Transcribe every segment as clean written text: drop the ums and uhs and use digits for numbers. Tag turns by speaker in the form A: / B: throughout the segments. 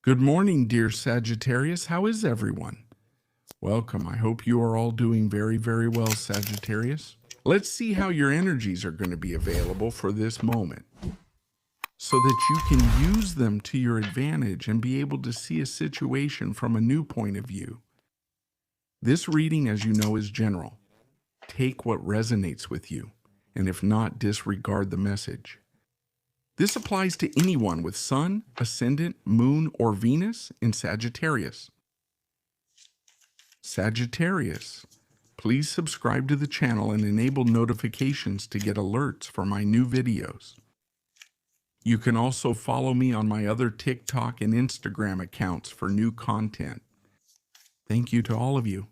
A: Good morning, dear Sagittarius. How is everyone? Welcome. I hope you are all doing very, very well, Sagittarius. Let's see how your energies are going to be available for this moment so that you can use them to your advantage and be able to see a situation from a new point of view. This reading, as you know, is general. Take what resonates with you, and if not, disregard the message. This applies to anyone with Sun, Ascendant, Moon, or Venus in Sagittarius. Sagittarius, please subscribe to the channel and enable notifications to get alerts for my new videos. You can also follow me on my other TikTok and Instagram accounts for new content. Thank you to all of you.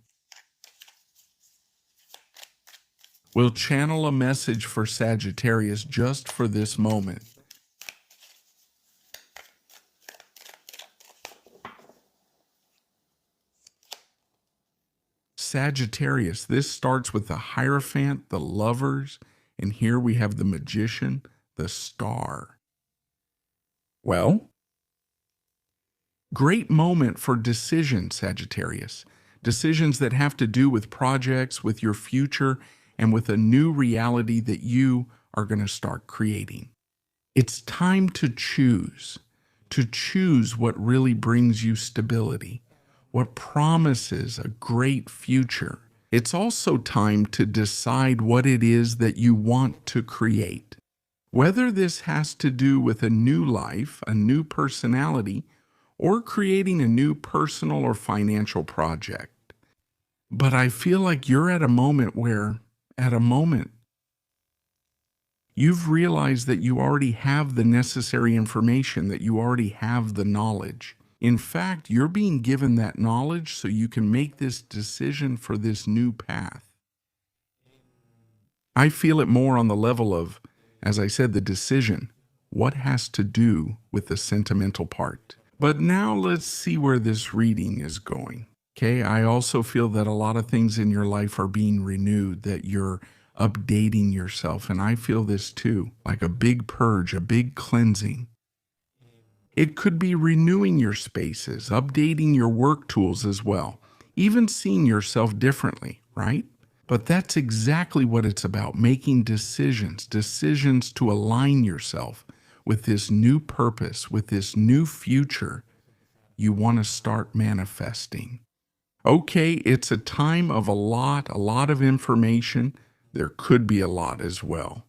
A: We'll channel a message for Sagittarius just for this moment. Sagittarius, this starts with the Hierophant, the Lovers, and here we have the Magician, the Star. Well, great moment for decisions, Sagittarius. Decisions that have to do with projects, with your future, and with a new reality that you are going to start creating. It's time to choose what really brings you stability, what promises a great future. It's also time to decide what it is that you want to create. Whether this has to do with a new life, a new personality, or creating a new personal or financial project. But I feel like you're at a moment where, you've realized that you already have the necessary information, that you already have the knowledge. In fact, you're being given that knowledge so you can make this decision for this new path. I feel it more on the level of, as I said, the decision. What has to do with the sentimental part? But now let's see where this reading is going. Okay, I also feel that a lot of things in your life are being renewed, that you're updating yourself. And I feel this too, like a big purge, a big cleansing. It could be renewing your spaces, updating your work tools as well, even seeing yourself differently, right? But that's exactly what it's about, making decisions to align yourself with this new purpose, with this new future you want to start manifesting. Okay, it's a time of a lot of information. There could be a lot as well.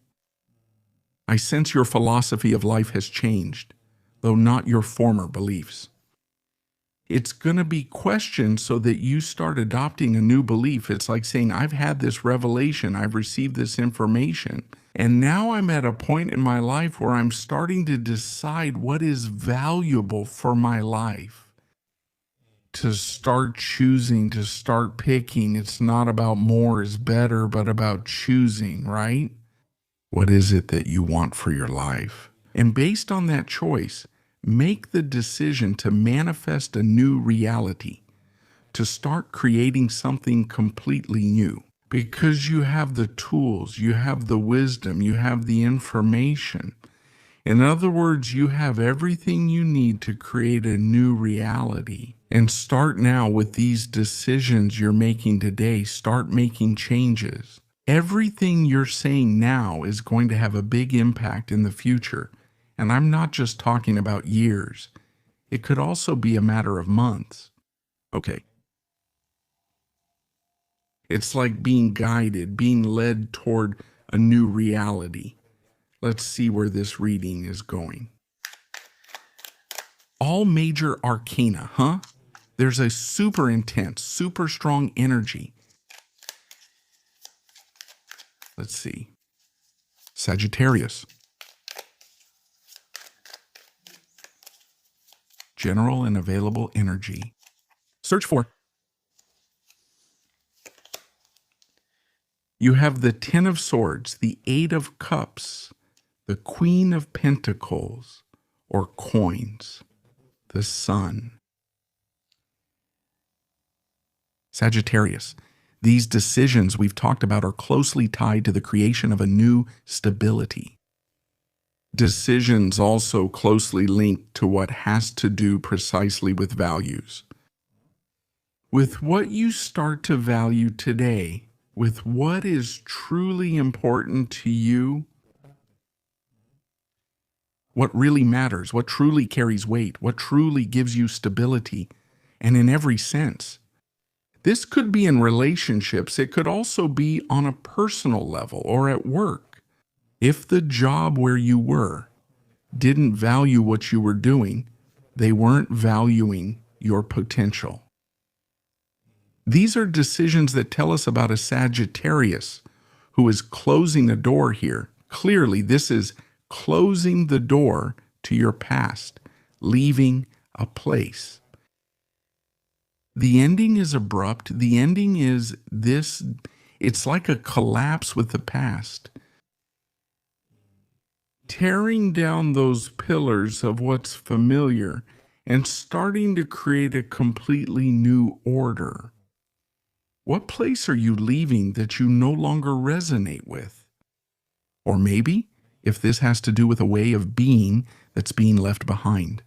A: I sense your philosophy of life has changed, though not your former beliefs. It's going to be questioned so that you start adopting a new belief. It's like saying, I've had this revelation, I've received this information, and now I'm at a point in my life where I'm starting to decide what is valuable for my life. To start choosing, to start picking. It's not about more is better, but about choosing, right? What is it that you want for your life? And based on that choice, make the decision to manifest a new reality, to start creating something completely new. Because you have the tools, you have the wisdom, you have the information. In other words, you have everything you need to create a new reality. And start now with these decisions you're making today. Start making changes. Everything you're saying now is going to have a big impact in the future. And I'm not just talking about years. It could also be a matter of months. Okay. It's like being guided, being led toward a new reality. Let's see where this reading is going. All major arcana, huh? There's a super intense, super strong energy. Let's see. Sagittarius. General and available energy. Search for. You have the Ten of Swords, the Eight of Cups, the Queen of Pentacles, or coins, the Sun. Sagittarius, these decisions we've talked about are closely tied to the creation of a new stability. Decisions also closely linked to what has to do precisely with values. With what you start to value today, with what is truly important to you, what really matters, what truly carries weight, what truly gives you stability, and in every sense. This could be in relationships. It could also be on a personal level or at work. If the job where you were didn't value what you were doing, they weren't valuing your potential. These are decisions that tell us about a Sagittarius who is closing a door here. Clearly, this is closing the door to your past, leaving a place. The ending is abrupt. The ending is this. It's like a collapse with the past. Tearing down those pillars of what's familiar and starting to create a completely new order. What place are you leaving that you no longer resonate with? Or maybe, if this has to do with a way of being that's being left behind.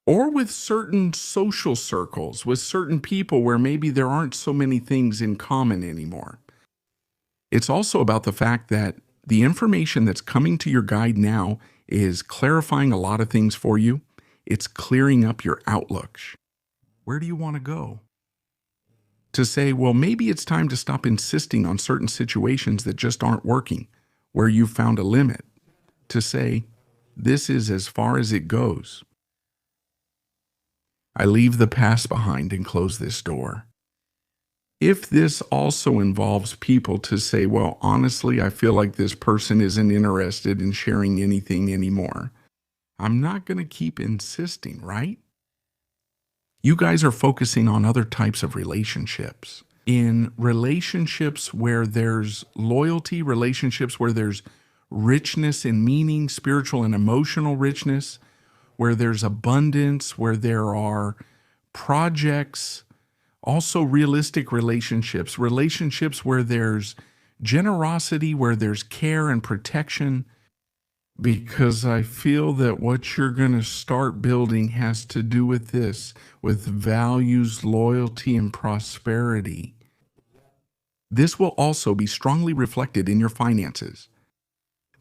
A: Or with certain social circles, with certain people where maybe there aren't so many things in common anymore. It's also about the fact that the information that's coming to your guide now is clarifying a lot of things for you. It's clearing up your outlook. Where do you want to go? To say, well, maybe it's time to stop insisting on certain situations that just aren't working, where you've found a limit. To say, this is as far as it goes. I leave the past behind and close this door. If this also involves people to say, well, honestly, I feel like this person isn't interested in sharing anything anymore, I'm not going to keep insisting, right? You guys are focusing on other types of relationships. In relationships where there's loyalty, relationships where there's richness in meaning, spiritual and emotional richness, where there's abundance, where there are projects, also realistic relationships, relationships where there's generosity, where there's care and protection, because I feel that what you're going to start building has to do with this, with values, loyalty, and prosperity. This will also be strongly reflected in your finances.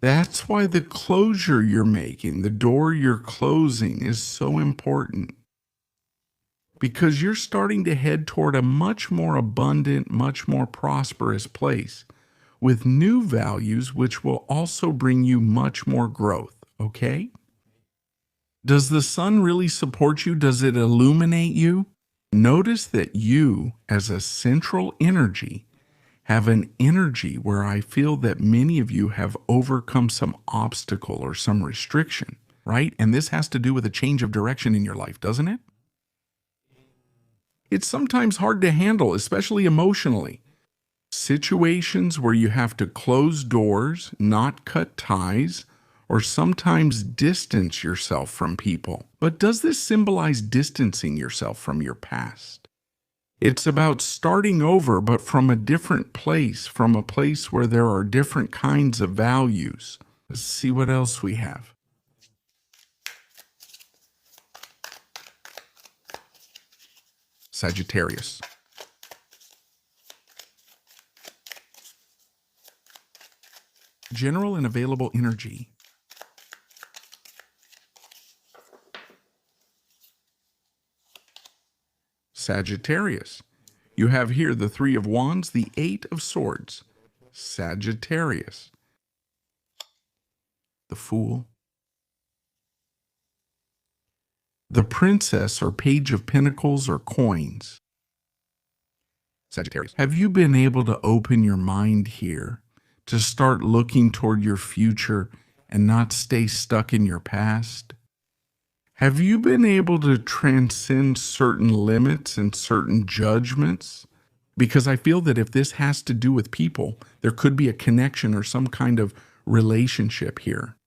A: That's why the closure you're making, the door you're closing, is so important. Because you're starting to head toward a much more abundant, much more prosperous place with new values, which will also bring you much more growth, okay? Does the sun really support you? Does it illuminate you? Notice that you, as a central energy, have an energy where I feel that many of you have overcome some obstacle or some restriction, right? And this has to do with a change of direction in your life, doesn't it? It's sometimes hard to handle, especially emotionally. Situations where you have to close doors, not cut ties, or sometimes distance yourself from people. But does this symbolize distancing yourself from your past? It's about starting over, but from a different place, from a place where there are different kinds of values. Let's see what else we have. Sagittarius. General and available energy. Sagittarius. You have here the Three of Wands, the Eight of Swords. Sagittarius. The Fool. The Princess or Page of Pentacles or Coins. Sagittarius. Have you been able to open your mind here to start looking toward your future and not stay stuck in your past? Have you been able to transcend certain limits and certain judgments? Because I feel that if this has to do with people, there could be a connection or some kind of relationship here.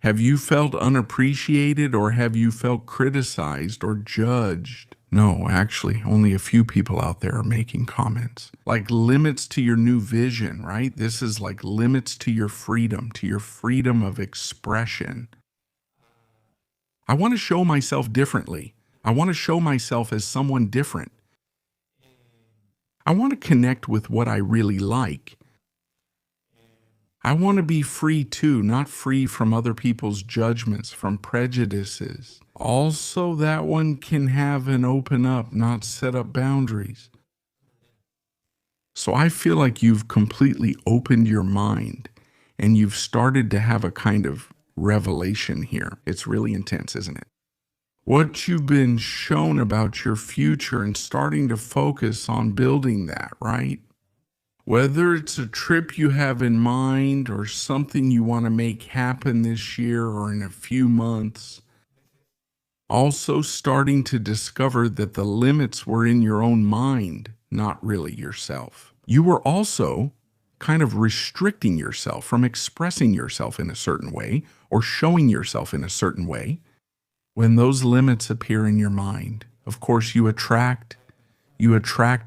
A: Have you felt unappreciated, or have you felt criticized or judged? No, actually, only a few people out there are making comments. Like limits to your new vision, right? This is like limits to your freedom of expression. I want to show myself differently. I want to show myself as someone different. I want to connect with what I really like. I want to be free too, not free from other people's judgments, from prejudices. Also, that one can have an open up, not set up boundaries. So I feel like you've completely opened your mind and you've started to have a kind of revelation here. It's really intense, isn't it? What you've been shown about your future and starting to focus on building that, right? Whether it's a trip you have in mind or something you want to make happen this year or in a few months, also starting to discover that the limits were in your own mind, not really yourself. You were also kind of restricting yourself from expressing yourself in a certain way or showing yourself in a certain way. When those limits appear in your mind, of course, you attract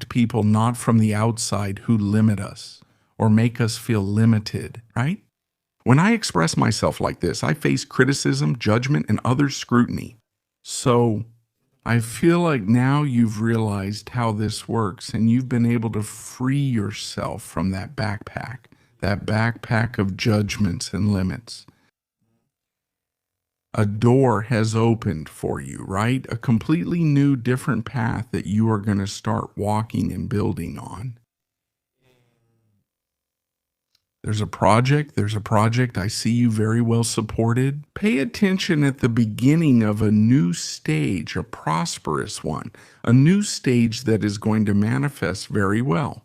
A: people not from the outside who limit us or make us feel limited, right? When I express myself like this, I face criticism, judgment, and other scrutiny. So I feel like now you've realized how this works and you've been able to free yourself from that backpack of judgments and limits. A door has opened for you, right? A completely new, different path that you are going to start walking and building on. There's a project. I see you very well supported. Pay attention at the beginning of a new stage, a prosperous one, a new stage that is going to manifest very well.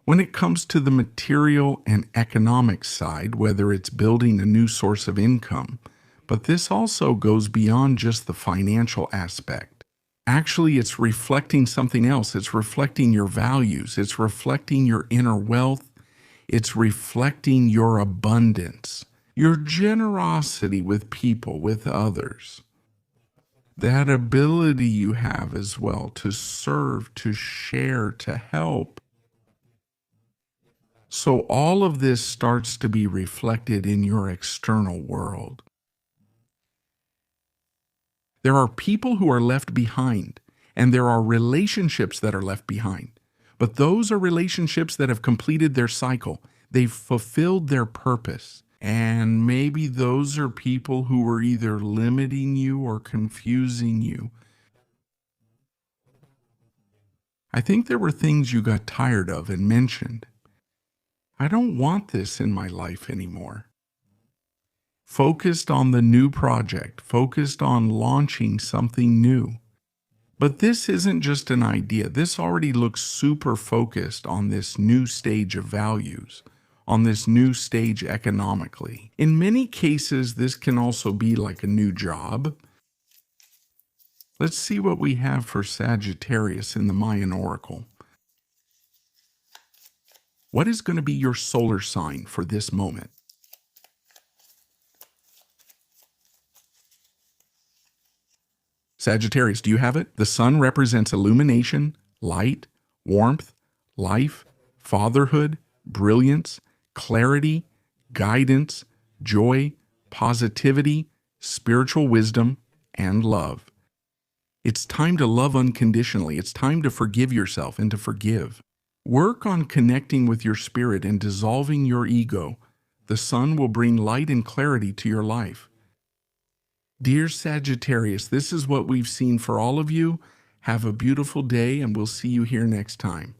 A: When it comes to the material and economic side, whether it's building a new source of income, but this also goes beyond just the financial aspect. Actually, it's reflecting something else. It's reflecting your values. It's reflecting your inner wealth. It's reflecting your abundance, your generosity with people, with others. That ability you have as well to serve, to share, to help. So all of this starts to be reflected in your external world. There are people who are left behind, and there are relationships that are left behind. But those are relationships that have completed their cycle. They've fulfilled their purpose. And maybe those are people who were either limiting you or confusing you. I think there were things you got tired of and mentioned. I don't want this in my life anymore. Focused on the new project, focused on launching something new. But this isn't just an idea. This already looks super focused on this new stage of values, on this new stage economically. In many cases, this can also be like a new job. Let's see what we have for Sagittarius in the Mayan Oracle. What is going to be your solar sign for this moment? Sagittarius, do you have it? The sun represents illumination, light, warmth, life, fatherhood, brilliance, clarity, guidance, joy, positivity, spiritual wisdom, and love. It's time to love unconditionally. It's time to forgive yourself and to forgive. Work on connecting with your spirit and dissolving your ego. The sun will bring light and clarity to your life. Dear Sagittarius, this is what we've seen for all of you. Have a beautiful day, and we'll see you here next time.